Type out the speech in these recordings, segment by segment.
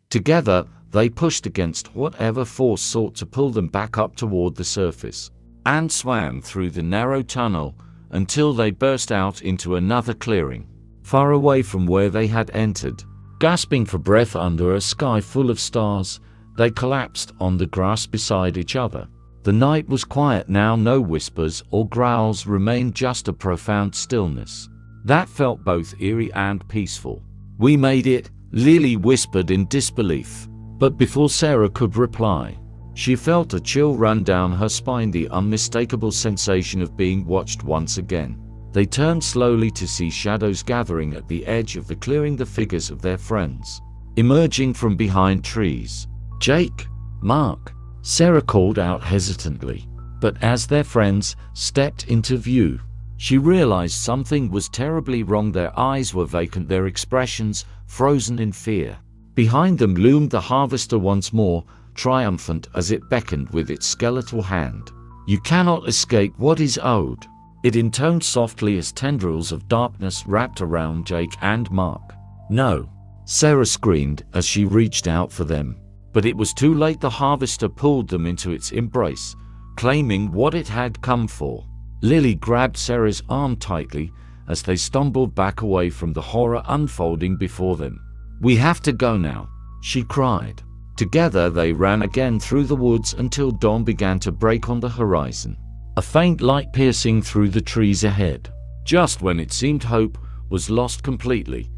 Together, they pushed against whatever force sought to pull them back up toward the surface, and swam through the narrow tunnel until they burst out into another clearing, far away from where they had entered. Gasping for breath under a sky full of stars, they collapsed on the grass beside each other. The night was quiet now, no whispers or growls remained, just a profound stillness that felt both eerie and peaceful. "We made it," Lily whispered in disbelief. But before Sarah could reply, she felt a chill run down her spine, the unmistakable sensation of being watched once again. They turned slowly to see shadows gathering at the edge of the clearing, the figures of their friends, emerging from behind trees. "Jake, Mark," Sarah called out hesitantly. But as their friends stepped into view, she realized something was terribly wrong. Their eyes were vacant, their expressions frozen in fear. Behind them loomed the Harvester once more, triumphant as it beckoned with its skeletal hand. "You cannot escape what is owed," it intoned softly as tendrils of darkness wrapped around Jake and Mark. "No," Sarah screamed as she reached out for them. But it was too late. The Harvester pulled them into its embrace, claiming what it had come for. Lily grabbed Sarah's arm tightly as they stumbled back away from the horror unfolding before them. "We have to go now," she cried. Together they ran again through the woods until dawn began to break on the horizon, a faint light piercing through the trees ahead. Just when it seemed hope was lost completely,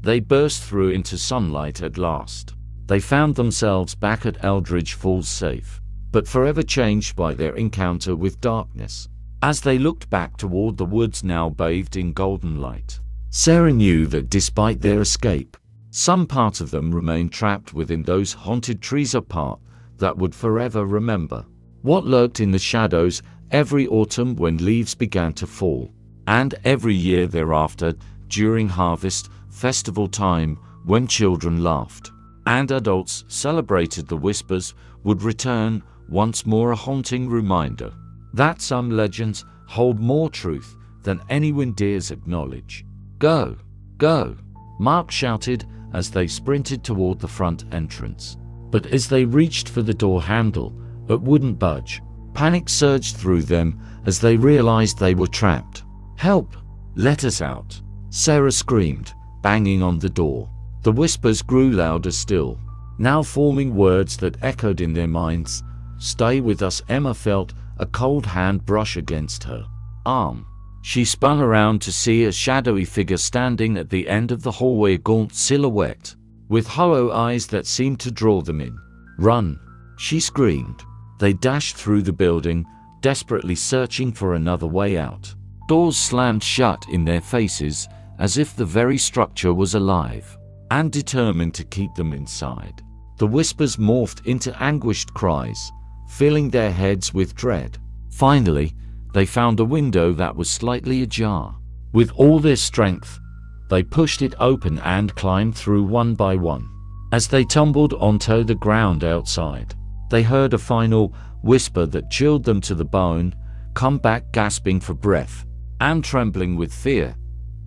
they burst through into sunlight at last. They found themselves back at Eldridge Falls, safe, but forever changed by their encounter with darkness. As they looked back toward the woods now bathed in golden light, Sarah knew that despite their escape, some part of them remained trapped within those haunted trees, a part that would forever remember what lurked in the shadows every autumn when leaves began to fall, and every year thereafter during harvest festival time when children laughed and adults celebrated. The whispers would return once more, a haunting reminder that some legends hold more truth than anyone dares acknowledge. "Go! Go!" Mark shouted as they sprinted toward the front entrance. But as they reached for the door handle, it wouldn't budge. Panic surged through them as they realized they were trapped. "Help! Let us out!" Sarah screamed, banging on the door. The whispers grew louder still, now forming words that echoed in their minds. "Stay with us." Emma felt a cold hand brush against her arm. She spun around to see a shadowy figure standing at the end of the hallway, a gaunt silhouette with hollow eyes that seemed to draw them in. "Run!" she screamed. They dashed through the building, desperately searching for another way out. Doors slammed shut in their faces as if the very structure was alive and determined to keep them inside. The whispers morphed into anguished cries, filling their heads with dread. Finally, they found a window that was slightly ajar. With all their strength, they pushed it open and climbed through one by one. As they tumbled onto the ground outside, they heard a final whisper that chilled them to the bone. "Come back!" Gasping for breath and trembling with fear,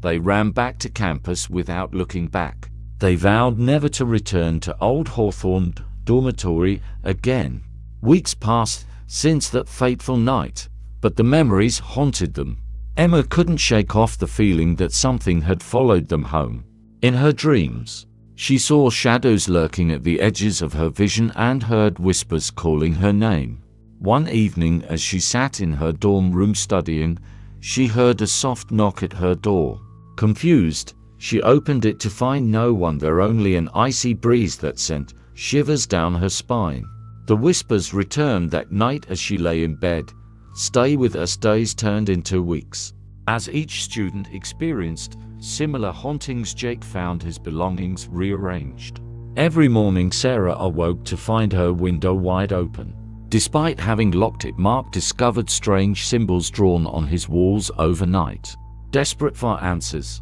they ran back to campus without looking back. They vowed never to return to Old Hawthorne Dormitory again. Weeks passed since that fateful night, but the memories haunted them. Emma couldn't shake off the feeling that something had followed them home. In her dreams, she saw shadows lurking at the edges of her vision and heard whispers calling her name. One evening, as she sat in her dorm room studying, she heard a soft knock at her door. Confused, she opened it to find no one there, only an icy breeze that sent shivers down her spine. The whispers returned that night as she lay in bed. Stay with us. Days turned into weeks. As each student experienced similar hauntings, Jake found his belongings rearranged. Every morning Sarah awoke to find her window wide open. Despite having locked it, Mark discovered strange symbols drawn on his walls overnight. Desperate for answers,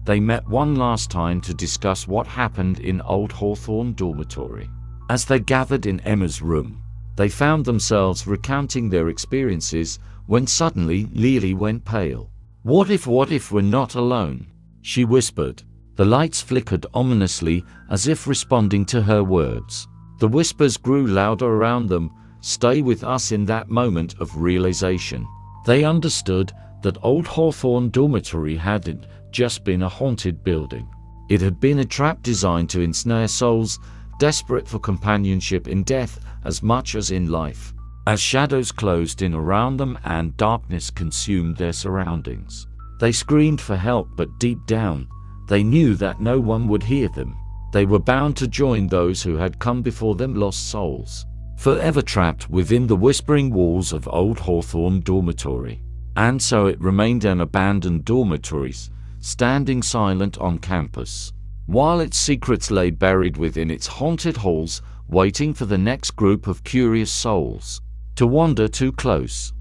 they met one last time to discuss what happened in Old Hawthorne Dormitory. As they gathered in Emma's room, they found themselves recounting their experiences when suddenly Lily went pale. What if we're not alone?" she whispered. The lights flickered ominously as if responding to her words. The whispers grew louder around them. Stay with us. In that moment of realization, they understood that Old Hawthorne Dormitory hadn't just been a haunted building. It had been a trap designed to ensnare souls desperate for companionship in death as much as in life. As shadows closed in around them and darkness consumed their surroundings, they screamed for help, but deep down, they knew that no one would hear them. They were bound to join those who had come before them, lost souls, forever trapped within the whispering walls of Old Hawthorne Dormitory. And so it remained, an abandoned dormitory, standing silent on campus, while its secrets lay buried within its haunted halls, waiting for the next group of curious souls to wander too close.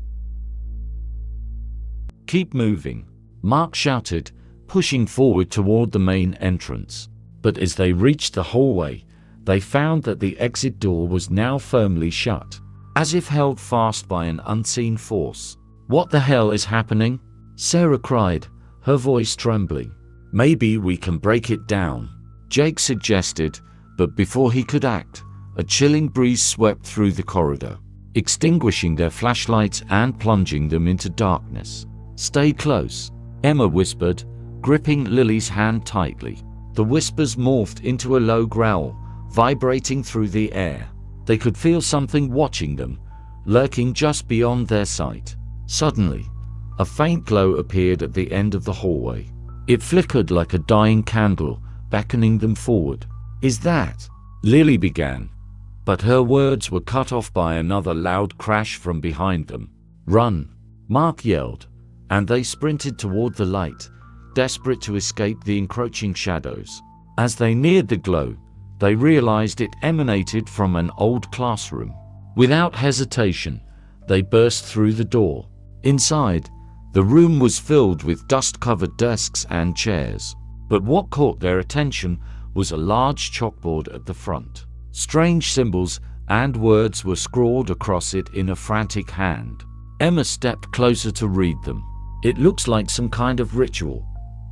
"Keep moving," Mark shouted, pushing forward toward the main entrance. But as they reached the hallway, they found that the exit door was now firmly shut, as if held fast by an unseen force. "What the hell is happening?" Sarah cried, her voice trembling. "Maybe we can break it down," Jake suggested, but before he could act, a chilling breeze swept through the corridor, extinguishing their flashlights and plunging them into darkness. "Stay close," Emma whispered, gripping Lily's hand tightly. The whispers morphed into a low growl, vibrating through the air. They could feel something watching them, lurking just beyond their sight. Suddenly, a faint glow appeared at the end of the hallway. It flickered like a dying candle, beckoning them forward. "Is that?" Lily began, but her words were cut off by another loud crash from behind them. "Run!" Mark yelled, and they sprinted toward the light, desperate to escape the encroaching shadows. As they neared the glow, they realized it emanated from an old classroom. Without hesitation, they burst through the door. Inside, the room was filled with dust-covered desks and chairs. But what caught their attention was a large chalkboard at the front. Strange symbols and words were scrawled across it in a frantic hand. Emma stepped closer to read them. "It looks like some kind of ritual,"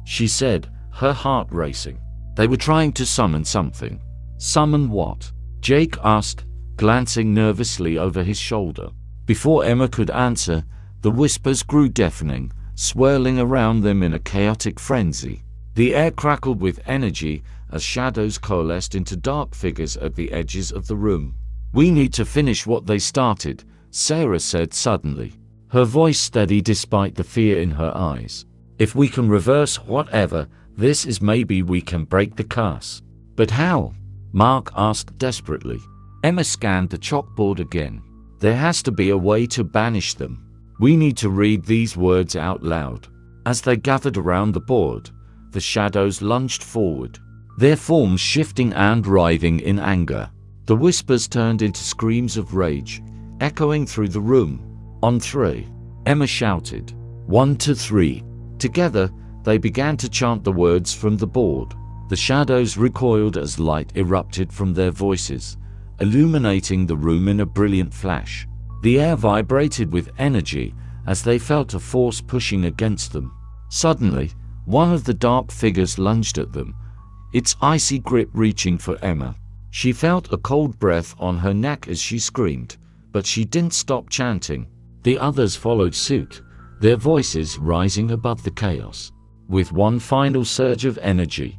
she said, her heart racing. "They were trying to summon something." "Summon what?" Jake asked, glancing nervously over his shoulder. Before Emma could answer, the whispers grew deafening, swirling around them in a chaotic frenzy. The air crackled with energy as shadows coalesced into dark figures at the edges of the room. "We need to finish what they started," Sarah said suddenly, her voice steady despite the fear in her eyes. "If we can reverse whatever this is, maybe we can break the curse." "But how?" Mark asked desperately. Emma scanned the chalkboard again. "There has to be a way to banish them. We need to read these words out loud." As they gathered around the board, the shadows lunged forward, their forms shifting and writhing in anger. The whispers turned into screams of rage, echoing through the room. "On three," Emma shouted. 1 to 3. Together, they began to chant the words from the board. The shadows recoiled as light erupted from their voices, illuminating the room in a brilliant flash. The air vibrated with energy as they felt a force pushing against them. Suddenly, one of the dark figures lunged at them, its icy grip reaching for Emma. She felt a cold breath on her neck as she screamed, but she didn't stop chanting. The others followed suit, their voices rising above the chaos. With one final surge of energy,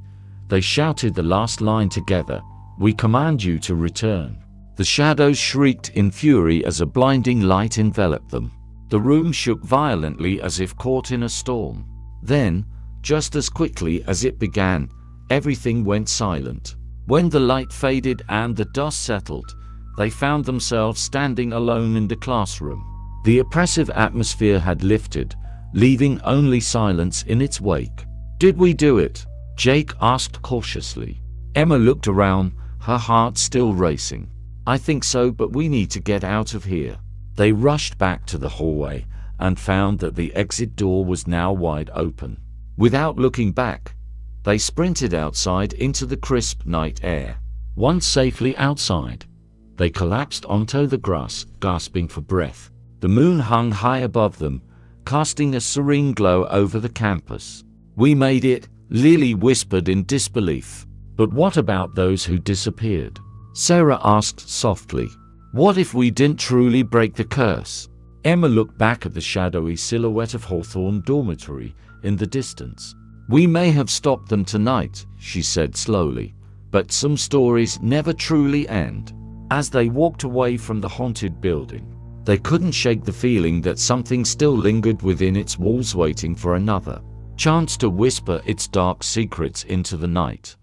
they shouted the last line together, "We command you to return." The shadows shrieked in fury as a blinding light enveloped them. The room shook violently as if caught in a storm. Then, just as quickly as it began, everything went silent. When the light faded and the dust settled, they found themselves standing alone in the classroom. The oppressive atmosphere had lifted, leaving only silence in its wake. "Did we do it?" Jake asked cautiously. Emma looked around, her heart still racing. "I think so, but we need to get out of here." They rushed back to the hallway and found that the exit door was now wide open. Without looking back, they sprinted outside into the crisp night air. Once safely outside, they collapsed onto the grass, gasping for breath. The moon hung high above them, casting a serene glow over the campus. "We made it," Lily whispered in disbelief. But what about those who disappeared? Sarah asked softly. What if we didn't truly break the curse? Emma looked back at the shadowy silhouette of Hawthorne Dormitory in the distance. We may have stopped them tonight, she said slowly, but some stories never truly end. As they walked away from the haunted building, they couldn't shake the feeling that something still lingered within its walls, waiting for another chance to whisper its dark secrets into the night.